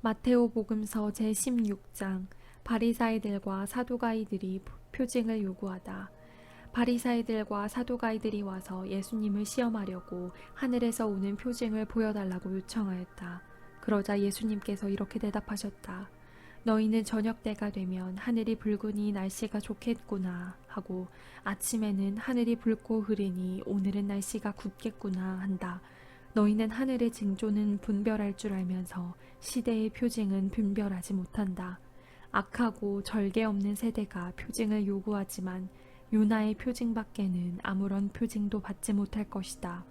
마테오복음서 제16장. 바리사이들과 사두가이들이 표징을 요구하다. 바리사이들과 사두가이들이 와서 예수님을 시험하려고 하늘에서 오는 표징을 보여달라고 요청하였다. 그러자 예수님께서 이렇게 대답하셨다. 너희는 저녁 때가 되면 하늘이 붉으니 날씨가 좋겠구나 하고, 아침에는 하늘이 붉고 흐리니 오늘은 날씨가 굽겠구나 한다. 너희는 하늘의 징조는 분별할 줄 알면서 시대의 표징은 분별하지 못한다. 악하고 절개 없는 세대가 표징을 요구하지만 요나의 표징밖에는 아무런 표징도 받지 못할 것이다.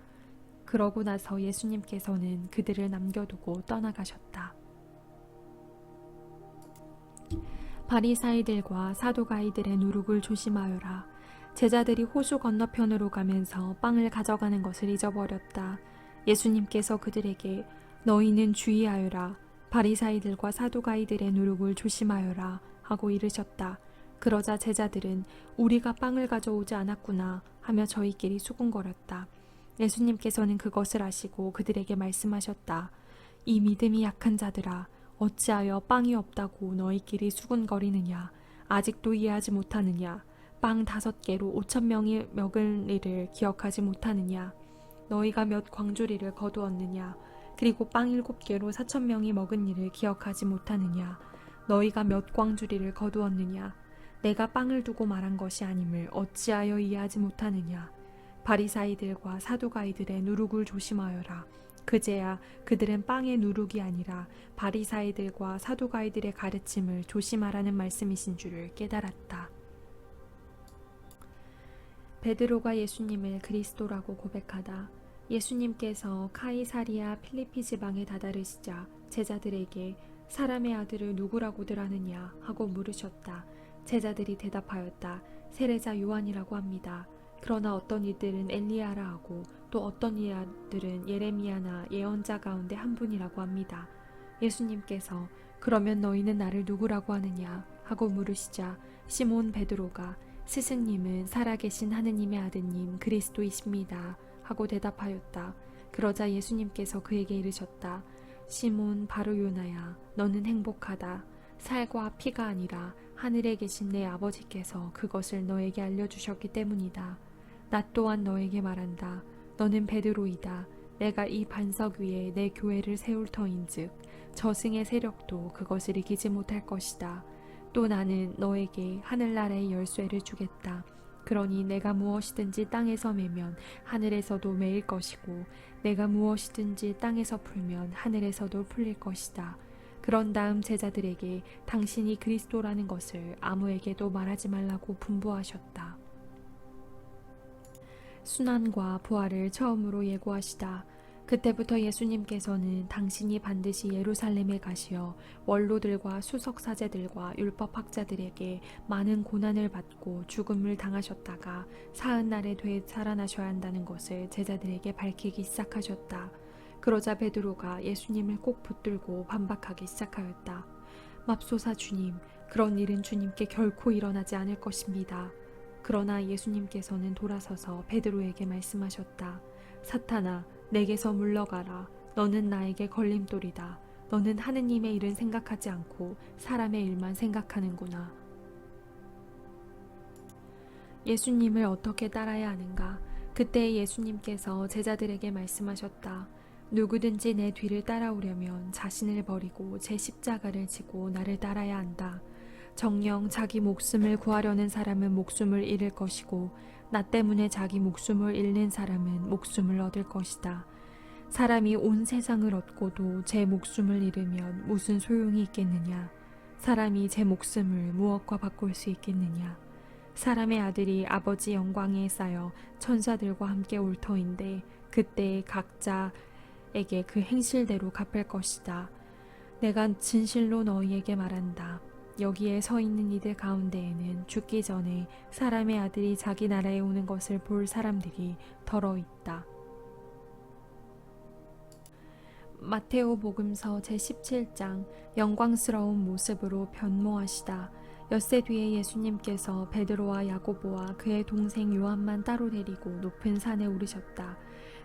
그러고 나서 예수님께서는 그들을 남겨두고 떠나가셨다. 바리사이들과 사두가이들의 누룩을 조심하여라. 제자들이 호수 건너편으로 가면서 빵을 가져가는 것을 잊어버렸다. 예수님께서 그들에게 너희는 주의하여라. 바리사이들과 사두가이들의 누룩을 조심하여라 하고 이르셨다. 그러자 제자들은 우리가 빵을 가져오지 않았구나 하며 저희끼리 수군거렸다. 예수님께서는 그것을 아시고 그들에게 말씀하셨다. 이 믿음이 약한 자들아, 어찌하여 빵이 없다고 너희끼리 수군거리느냐? 아직도 이해하지 못하느냐? 빵 5개로 5,000명이 먹을 일을 기억하지 못하느냐? 너희가 몇 광주리를 거두었느냐? 그리고 빵 7개로 4,000명이 먹은 일을 기억하지 못하느냐? 너희가 몇 광주리를 거두었느냐? 내가 빵을 두고 말한 것이 아님을 어찌하여 이해하지 못하느냐? 바리사이들과 사두가이들의 누룩을 조심하여라. 그제야 그들은 빵의 누룩이 아니라 바리사이들과 사두가이들의 가르침을 조심하라는 말씀이신 줄을 깨달았다. 베드로가 예수님을 그리스도라고 고백하다. 예수님께서 카이사리아 필리피 지방에 다다르시자 제자들에게 사람의 아들을 누구라고들 하느냐 하고 물으셨다. 제자들이 대답하였다. 세례자 요한이라고 합니다. 그러나 어떤 이들은 엘리야라 하고 또 어떤 이들은 예레미야나 예언자 가운데 한 분이라고 합니다. 예수님께서 그러면 너희는 나를 누구라고 하느냐 하고 물으시자 시몬 베드로가 스승님은 살아계신 하느님의 아드님 그리스도이십니다 하고 대답하였다. 그러자 예수님께서 그에게 이르셨다. 시몬 바로 요나야, 너는 행복하다. 살과 피가 아니라 하늘에 계신 내 아버지께서 그것을 너에게 알려주셨기 때문이다. 나 또한 너에게 말한다. 너는 베드로이다. 내가 이 반석 위에 내 교회를 세울 터인즉 저승의 세력도 그것을 이기지 못할 것이다. 또 나는 너에게 하늘나라의 열쇠를 주겠다. 그러니 내가 무엇이든지 땅에서 매면 하늘에서도 매일 것이고 내가 무엇이든지 땅에서 풀면 하늘에서도 풀릴 것이다. 그런 다음 제자들에게 당신이 그리스도라는 것을 아무에게도 말하지 말라고 분부하셨다. 순환과 부활을 처음으로 예고하시다. 그때부터 예수님께서는 당신이 반드시 예루살렘에 가시어 원로들과 수석사제들과 율법학자들에게 많은 고난을 받고 죽음을 당하셨다가 사흘날에 되살아나셔야 한다는 것을 제자들에게 밝히기 시작하셨다. 그러자 베드로가 예수님을 꼭 붙들고 반박하기 시작하였다. 맙소사 주님, 그런 일은 주님께 결코 일어나지 않을 것입니다. 그러나 예수님께서는 돌아서서 베드로에게 말씀하셨다. 사탄아, 내게서 물러가라. 너는 나에게 걸림돌이다. 너는 하느님의 일은 생각하지 않고 사람의 일만 생각하는구나. 예수님을 어떻게 따라야 하는가? 그때 예수님께서 제자들에게 말씀하셨다. 누구든지 내 뒤를 따라오려면 자신을 버리고 제 십자가를 지고 나를 따라야 한다. 정녕 자기 목숨을 구하려는 사람은 목숨을 잃을 것이고 나 때문에 자기 목숨을 잃는 사람은 목숨을 얻을 것이다. 사람이 온 세상을 얻고도 제 목숨을 잃으면 무슨 소용이 있겠느냐? 사람이 제 목숨을 무엇과 바꿀 수 있겠느냐? 사람의 아들이 아버지 영광에 쌓여 천사들과 함께 올 터인데 그때 각자에게 그 행실대로 갚을 것이다. 내가 진실로 너희에게 말한다. 여기에 서 있는 이들 가운데에는 죽기 전에 사람의 아들이 자기 나라에 오는 것을 볼 사람들이 더러 있다. 마테오복음서 제17장. 영광스러운 모습으로 변모하시다. 엿새 뒤에 예수님께서 베드로와 야고보와 그의 동생 요한만 따로 데리고 높은 산에 오르셨다.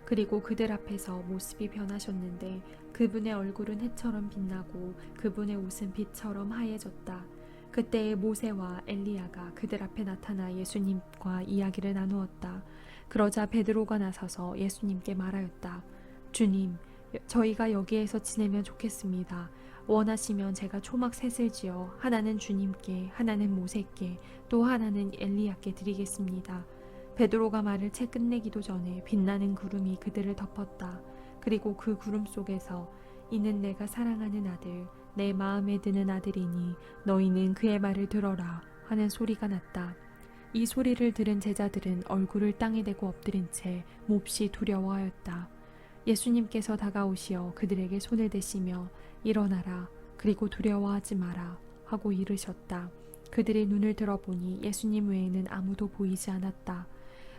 그리고 그들 앞에서 모습이 변하셨는데 그분의 얼굴은 해처럼 빛나고 그분의 옷은 빛처럼 하얘졌다. 그때에 모세와 엘리야가 그들 앞에 나타나 예수님과 이야기를 나누었다. 그러자 베드로가 나서서 예수님께 말하였다. 주님, 저희가 여기에서 지내면 좋겠습니다. 원하시면 제가 초막 셋을 지어 하나는 주님께, 하나는 모세께, 또 하나는 엘리야께 드리겠습니다. 베드로가 말을 채 끝내기도 전에 빛나는 구름이 그들을 덮었다. 그리고 그 구름 속에서 이는 내가 사랑하는 아들, 내 마음에 드는 아들이니 너희는 그의 말을 들어라 하는 소리가 났다. 이 소리를 들은 제자들은 얼굴을 땅에 대고 엎드린 채 몹시 두려워하였다. 예수님께서 다가오시어 그들에게 손을 대시며 일어나라, 그리고 두려워하지 마라 하고 이르셨다. 그들이 눈을 들어보니 예수님 외에는 아무도 보이지 않았다.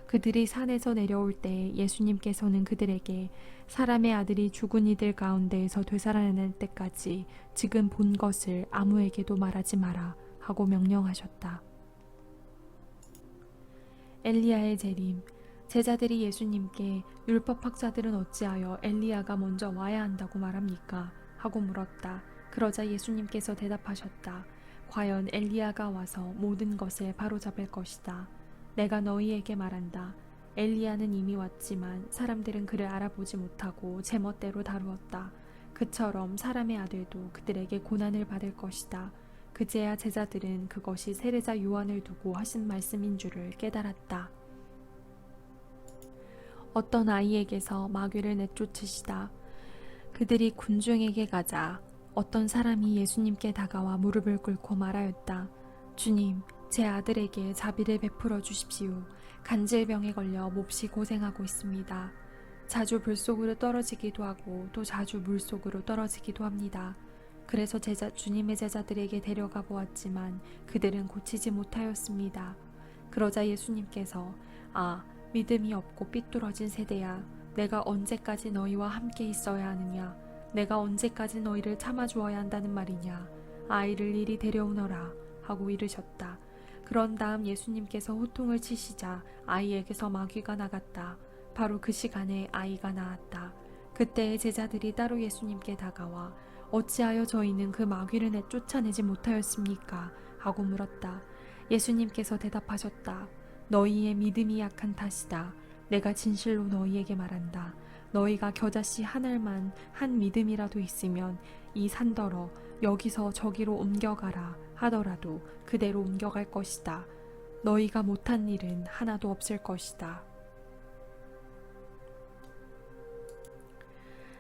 그들이 산에서 내려올 때 예수님께서는 그들에게 사람의 아들이 죽은 이들 가운데에서 되살아날 때까지 지금 본 것을 아무에게도 말하지 마라 하고 명령하셨다. 엘리야의 재림. 제자들이 예수님께 율법학자들은 어찌하여 엘리야가 먼저 와야 한다고 말합니까? 하고 물었다. 그러자 예수님께서 대답하셨다. 과연 엘리야가 와서 모든 것을 바로잡을 것이다. 내가 너희에게 말한다. 엘리야는 이미 왔지만 사람들은 그를 알아보지 못하고 제멋대로 다루었다. 그처럼 사람의 아들도 그들에게 고난을 받을 것이다. 그제야 제자들은 그것이 세례자 요한을 두고 하신 말씀인 줄을 깨달았다. 어떤 아이에게서 마귀를 내쫓으시다. 그들이 군중에게 가자 어떤 사람이 예수님께 다가와 무릎을 꿇고 말하였다. 주님, 제 아들에게 자비를 베풀어 주십시오. 간질병에 걸려 몹시 고생하고 있습니다. 자주 불 속으로 떨어지기도 하고 또 자주 물 속으로 떨어지기도 합니다. 그래서 주님의 제자들에게 데려가 보았지만 그들은 고치지 못하였습니다. 그러자 예수님께서 믿음이 없고 삐뚤어진 세대야, 내가 언제까지 너희와 함께 있어야 하느냐? 내가 언제까지 너희를 참아주어야 한다는 말이냐? 아이를 이리 데려오너라 하고 이르셨다. 그런 다음 예수님께서 호통을 치시자 아이에게서 마귀가 나갔다. 바로 그 시간에 아이가 나았다. 그때의 제자들이 따로 예수님께 다가와 어찌하여 저희는 그 마귀를 내쫓아내지 못하였습니까? 하고 물었다. 예수님께서 대답하셨다. 너희의 믿음이 약한 탓이다. 내가 진실로 너희에게 말한다. 너희가 겨자씨 하늘만 한 믿음이라도 있으면 이 산더러 여기서 저기로 옮겨가라 하더라도 그대로 옮겨갈 것이다. 너희가 못한 일은 하나도 없을 것이다.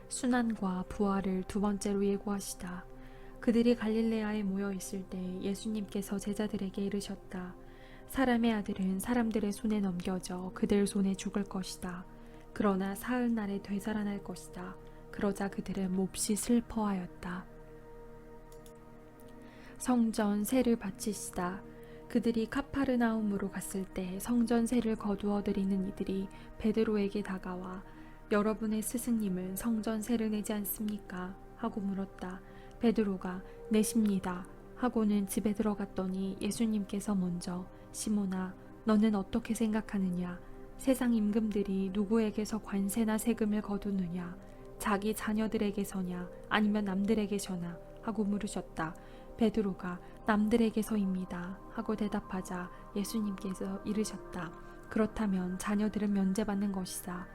순환과 부활을 두 번째로 예고하시다. 그들이 갈릴레아에 모여 있을 때 예수님께서 제자들에게 이르셨다. 사람의 아들은 사람들의 손에 넘겨져 그들 손에 죽을 것이다. 그러나 사흘날에 되살아날 것이다. 그러자 그들은 몹시 슬퍼하였다. 성전 세를 바치시다. 그들이 카파르나움으로 갔을 때 성전 세를 거두어 드리는 이들이 베드로에게 다가와 여러분의 스승님은 성전 세를 내지 않습니까? 하고 물었다. 베드로가 내십니다 하고는 집에 들어갔더니 예수님께서 먼저 시몬아, 너는 어떻게 생각하느냐? 세상 임금들이 누구에게서 관세나 세금을 거두느냐? 자기 자녀들에게서냐 아니면 남들에게서나? 하고 물으셨다. 베드로가 남들에게서입니다 하고 대답하자 예수님께서 이르셨다. 그렇다면 자녀들은 면제받는 것이다.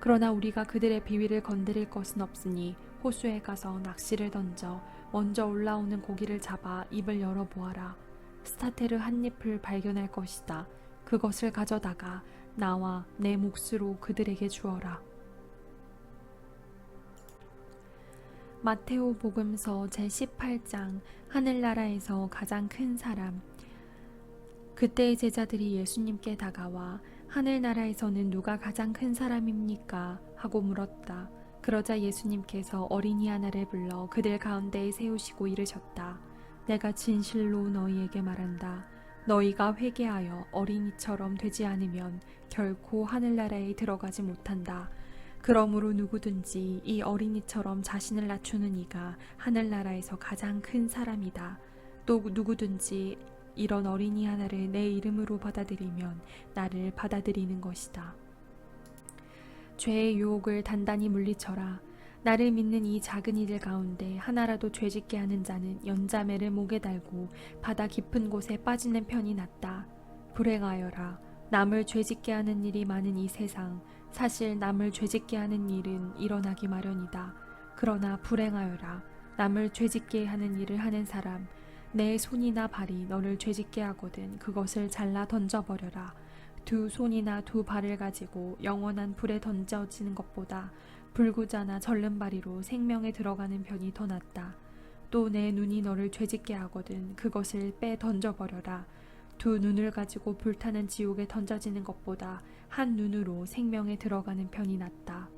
그러나 우리가 그들의 비위를 건드릴 것은 없으니 호수에 가서 낚시를 던져 먼저 올라오는 고기를 잡아 입을 열어보아라. 스타테르 한 잎을 발견할 것이다. 그것을 가져다가 나와 내 몫으로 그들에게 주어라. 마테오 복음서 제18장. 하늘나라에서 가장 큰 사람. 그때의 제자들이 예수님께 다가와 하늘나라에서는 누가 가장 큰 사람입니까? 하고 물었다. 그러자 예수님께서 어린이 하나를 불러 그들 가운데에 세우시고 이르셨다. 내가 진실로 너희에게 말한다. 너희가 회개하여 어린이처럼 되지 않으면 결코 하늘나라에 들어가지 못한다. 그러므로 누구든지 이 어린이처럼 자신을 낮추는 이가 하늘나라에서 가장 큰 사람이다. 또 누구든지 이런 어린이 하나를 내 이름으로 받아들이면 나를 받아들이는 것이다. 죄의 유혹을 단단히 물리쳐라. 나를 믿는 이 작은 이들 가운데 하나라도 죄짓게 하는 자는 연자매를 목에 달고 바다 깊은 곳에 빠지는 편이 낫다. 불행하여라. 남을 죄짓게 하는 일이 많은 이 세상, 사실 남을 죄짓게 하는 일은 일어나기 마련이다. 그러나 불행하여라. 남을 죄짓게 하는 일을 하는 사람, 내 손이나 발이 너를 죄짓게 하거든 그것을 잘라 던져버려라. 두 손이나 두 발을 가지고 영원한 불에 던져지는 것보다 불구자나 절름발이로 생명에 들어가는 편이 더 낫다. 또 내 눈이 너를 죄짓게 하거든 그것을 빼 던져버려라. 두 눈을 가지고 불타는 지옥에 던져지는 것보다 한 눈으로 생명에 들어가는 편이 낫다.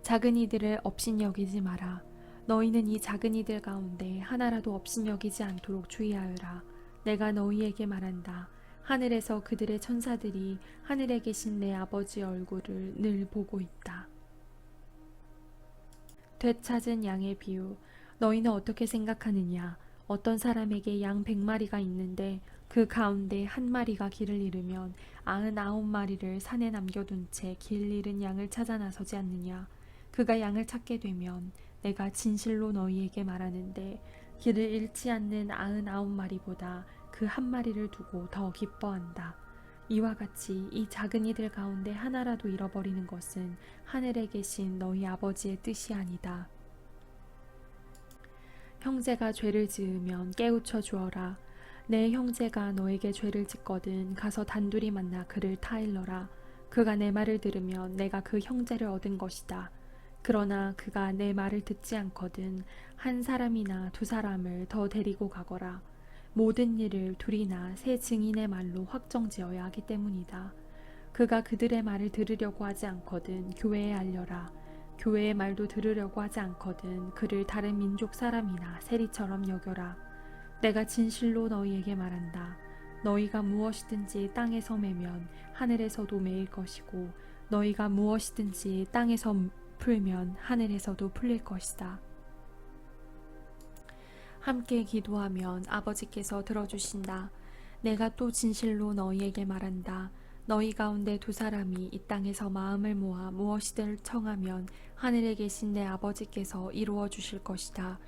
작은 이들을 업신여기지 마라. 너희는 이 작은 이들 가운데 하나라도 업신여기지 않도록 주의하여라. 내가 너희에게 말한다. 하늘에서 그들의 천사들이 하늘에 계신 내 아버지의 얼굴을 늘 보고 있다. 되찾은 양의 비유. 너희는 어떻게 생각하느냐? 어떤 사람에게 양 100마리가 있는데 그 가운데 한 마리가 길을 잃으면 99마리를 산에 남겨둔 채 길 잃은 양을 찾아 나서지 않느냐? 그가 양을 찾게 되면 내가 진실로 너희에게 말하는데 길을 잃지 않는 99마리보다 그 한 마리를 두고 더 기뻐한다. 이와 같이 이 작은 이들 가운데 하나라도 잃어버리는 것은 하늘에 계신 너희 아버지의 뜻이 아니다. 형제가 죄를 지으면 깨우쳐 주어라. 내 형제가 너에게 죄를 짓거든 가서 단둘이 만나 그를 타일러라. 그가 내 말을 들으면 내가 그 형제를 얻은 것이다. 그러나 그가 내 말을 듣지 않거든 한 사람이나 두 사람을 더 데리고 가거라. 모든 일을 둘이나 세 증인의 말로 확정지어야 하기 때문이다. 그가 그들의 말을 들으려고 하지 않거든 교회에 알려라. 교회의 말도 들으려고 하지 않거든 그를 다른 민족 사람이나 세리처럼 여겨라. 내가 진실로 너희에게 말한다. 너희가 무엇이든지 땅에서 매면 하늘에서도 매일 것이고 너희가 무엇이든지 땅에서 풀면 하늘에서도 풀릴 것이다. 함께 기도하면 아버지께서 들어주신다. 내가 또 진실로 너희에게 말한다. 너희 가운데 두 사람이 이 땅에서 마음을 모아 무엇이든 청하면 하늘에 계신 내 아버지께서 이루어 주실 것이다.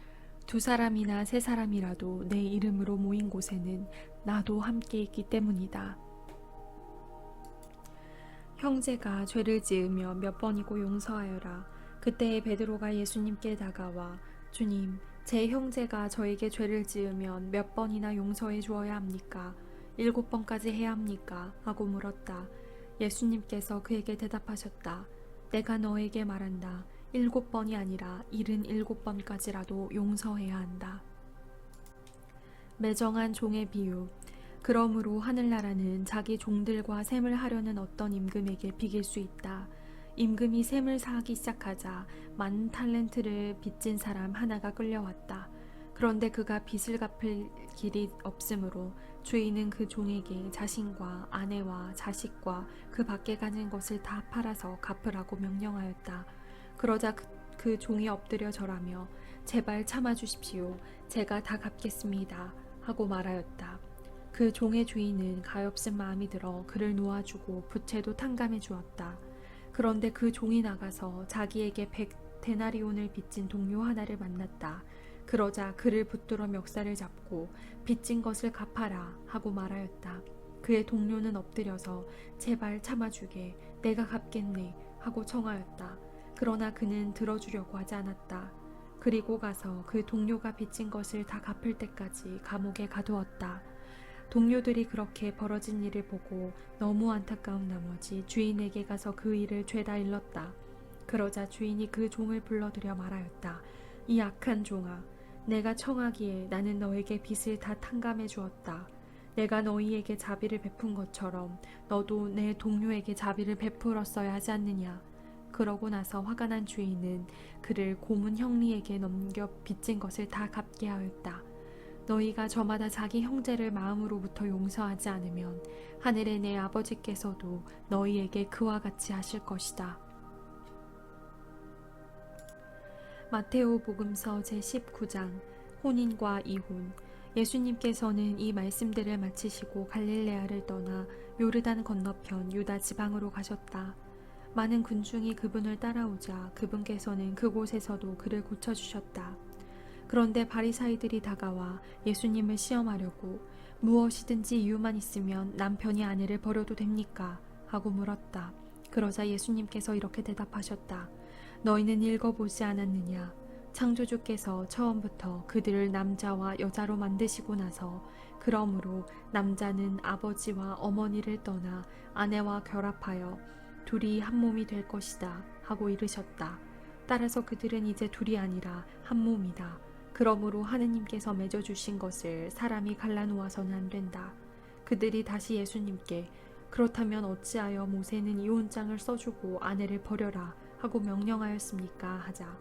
두 사람이나 세 사람이라도 내 이름으로 모인 곳에는 나도 함께 있기 때문이다. 형제가 죄를 지으며 몇 번이고 용서하여라. 그때에 베드로가 예수님께 다가와 주님, 제 형제가 저에게 죄를 지으면 몇 번이나 용서해 주어야 합니까? 7번까지 해야 합니까? 하고 물었다. 예수님께서 그에게 대답하셨다. 내가 너에게 말한다. 7번이 아니라 77번까지라도 용서해야 한다. 매정한 종의 비유. 그러므로 하늘나라는 자기 종들과 셈을 하려는 어떤 임금에게 비길 수 있다. 임금이 셈을 사기 시작하자 많은 탈렌트를 빚진 사람 하나가 끌려왔다. 그런데 그가 빚을 갚을 길이 없으므로 주인은 그 종에게 자신과 아내와 자식과 그 밖에 가진 것을 다 팔아서 갚으라고 명령하였다. 그러자 그 종이 엎드려 절하며 제발 참아주십시오. 제가 다 갚겠습니다. 하고 말하였다. 그 종의 주인은 가엾은 마음이 들어 그를 놓아주고 부채도 탕감해 주었다. 그런데 그 종이 나가서 자기에게 100데나리온을 빚진 동료 하나를 만났다. 그러자 그를 붙들어 멱살을 잡고 빚진 것을 갚아라 하고 말하였다. 그의 동료는 엎드려서 제발 참아주게 내가 갚겠네 하고 청하였다. 그러나 그는 들어주려고 하지 않았다. 그리고 가서 그 동료가 빚진 것을 다 갚을 때까지 감옥에 가두었다. 동료들이 그렇게 벌어진 일을 보고 너무 안타까운 나머지 주인에게 가서 그 일을 죄다 일렀다. 그러자 주인이 그 종을 불러들여 말하였다. 이 악한 종아, 내가 청하기에 나는 너에게 빚을 다 탕감해 주었다. 내가 너희에게 자비를 베푼 것처럼 너도 내 동료에게 자비를 베풀었어야 하지 않느냐. 그러고 나서 화가 난 주인은 그를 고문 형리에게 넘겨 빚진 것을 다 갚게 하였다. 너희가 저마다 자기 형제를 마음으로부터 용서하지 않으면 하늘의 내 아버지께서도 너희에게 그와 같이 하실 것이다. 마테오 복음서 제19장 혼인과 이혼. 예수님께서는 이 말씀들을 마치시고 갈릴레아를 떠나 요르단 건너편 유다 지방으로 가셨다. 많은 군중이 그분을 따라오자 그분께서는 그곳에서도 그를 고쳐주셨다. 그런데 바리사이들이 다가와 예수님을 시험하려고 무엇이든지 이유만 있으면 남편이 아내를 버려도 됩니까? 하고 물었다. 그러자 예수님께서 이렇게 대답하셨다. 너희는 읽어보지 않았느냐? 창조주께서 처음부터 그들을 남자와 여자로 만드시고 나서 그러므로 남자는 아버지와 어머니를 떠나 아내와 결합하여 둘이 한 몸이 될 것이다 하고 이르셨다. 따라서 그들은 이제 둘이 아니라 한 몸이다. 그러므로 하느님께서 맺어주신 것을 사람이 갈라놓아서는 안 된다. 그들이 다시 예수님께 그렇다면 어찌하여 모세는 이혼장을 써주고 아내를 버려라 하고 명령하였습니까? 하자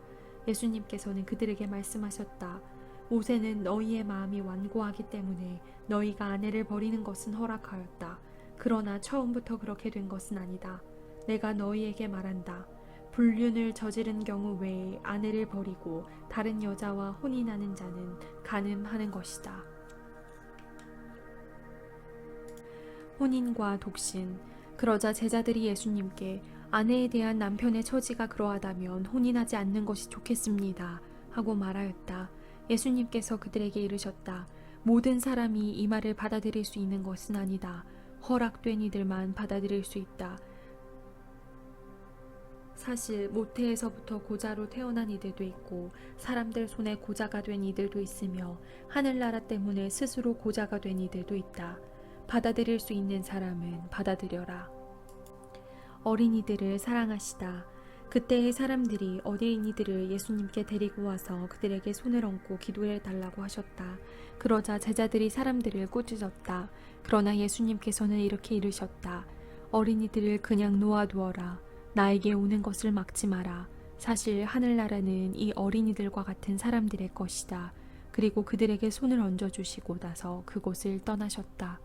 예수님께서는 그들에게 말씀하셨다. 모세는 너희의 마음이 완고하기 때문에 너희가 아내를 버리는 것은 허락하였다. 그러나 처음부터 그렇게 된 것은 아니다. 내가 너희에게 말한다. 불륜을 저지른 경우 외에 아내를 버리고 다른 여자와 혼인하는 자는 간음하는 것이다. 혼인과 독신. 그러자 제자들이 예수님께 아내에 대한 남편의 처지가 그러하다면 혼인하지 않는 것이 좋겠습니다 하고 말하였다. 예수님께서 그들에게 이르셨다. 모든 사람이 이 말을 받아들일 수 있는 것은 아니다. 허락된 이들만 받아들일 수 있다. 사실 모태에서부터 고자로 태어난 이들도 있고 사람들 손에 고자가 된 이들도 있으며 하늘나라 때문에 스스로 고자가 된 이들도 있다. 받아들일 수 있는 사람은 받아들여라. 어린이들을 사랑하시다. 그때의 사람들이 어린이들을 예수님께 데리고 와서 그들에게 손을 얹고 기도해 달라고 하셨다. 그러자 제자들이 사람들을 꾸짖었다. 그러나 예수님께서는 이렇게 이르셨다. 어린이들을 그냥 놓아두어라. 나에게 오는 것을 막지 마라. 사실 하늘나라는 이 어린이들과 같은 사람들의 것이다. 그리고 그들에게 손을 얹어주시고 나서 그곳을 떠나셨다.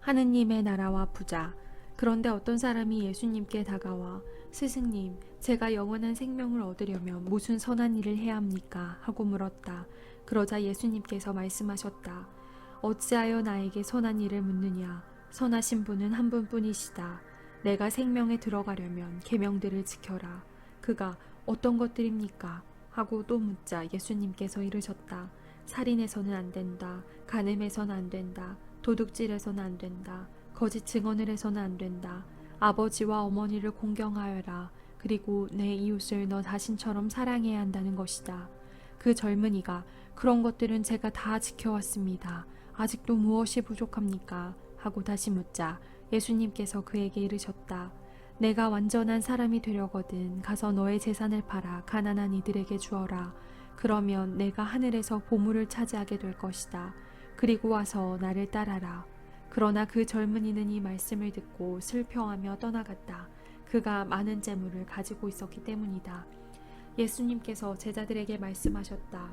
하느님의 나라와 부자. 그런데 어떤 사람이 예수님께 다가와 스승님, 제가 영원한 생명을 얻으려면 무슨 선한 일을 해야 합니까? 하고 물었다. 그러자 예수님께서 말씀하셨다. 어찌하여 나에게 선한 일을 묻느냐? 선하신 분은 한 분뿐이시다. 내가 생명에 들어가려면 계명들을 지켜라. 그가 어떤 것들입니까? 하고 또 묻자 예수님께서 이르셨다. 살인해서는 안 된다. 간음해서는 안 된다. 도둑질해서는 안 된다. 거짓 증언을 해서는 안 된다. 아버지와 어머니를 공경하여라. 그리고 내 이웃을 너 자신처럼 사랑해야 한다는 것이다. 그 젊은이가 그런 것들은 제가 다 지켜왔습니다. 아직도 무엇이 부족합니까? 하고 다시 묻자 예수님께서 그에게 이르셨다. 내가 완전한 사람이 되려거든 가서 너의 재산을 팔아 가난한 이들에게 주어라. 그러면 내가 하늘에서 보물을 차지하게 될 것이다. 그리고 와서 나를 따라라. 그러나 그 젊은이는 이 말씀을 듣고 슬퍼하며 떠나갔다. 그가 많은 재물을 가지고 있었기 때문이다. 예수님께서 제자들에게 말씀하셨다.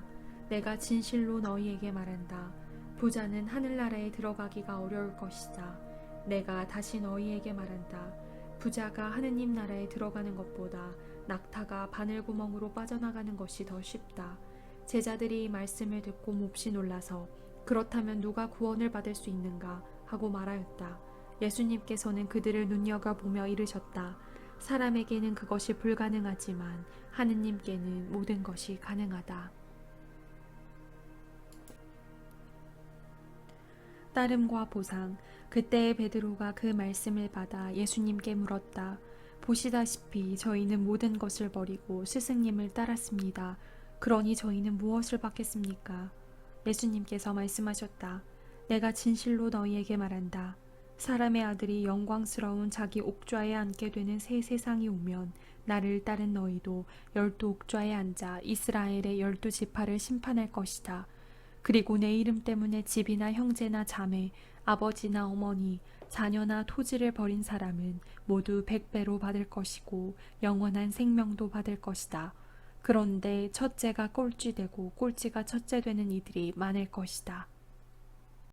내가 진실로 너희에게 말한다. 부자는 하늘나라에 들어가기가 어려울 것이다. 내가 다시 너희에게 말한다. 부자가 하느님 나라에 들어가는 것보다 낙타가 바늘구멍으로 빠져나가는 것이 더 쉽다. 제자들이 이 말씀을 듣고 몹시 놀라서 그렇다면 누가 구원을 받을 수 있는가 하고 말하였다. 예수님께서는 그들을 눈여겨보며 이르셨다. 사람에게는 그것이 불가능하지만 하느님께는 모든 것이 가능하다. 따름과 보상. 그때의 베드로가 그 말씀을 받아 예수님께 물었다. 보시다시피 저희는 모든 것을 버리고 스승님을 따랐습니다. 그러니 저희는 무엇을 받겠습니까? 예수님께서 말씀하셨다. 내가 진실로 너희에게 말한다. 사람의 아들이 영광스러운 자기 옥좌에 앉게 되는 새 세상이 오면 나를 따른 너희도 12옥좌에 앉아 이스라엘의 12지파를 심판할 것이다. 그리고 내 이름 때문에 집이나 형제나 자매, 아버지나 어머니, 자녀나 토지를 버린 사람은 모두 100배로 받을 것이고 영원한 생명도 받을 것이다. 그런데 첫째가 꼴찌되고 꼴찌가 첫째 되는 이들이 많을 것이다.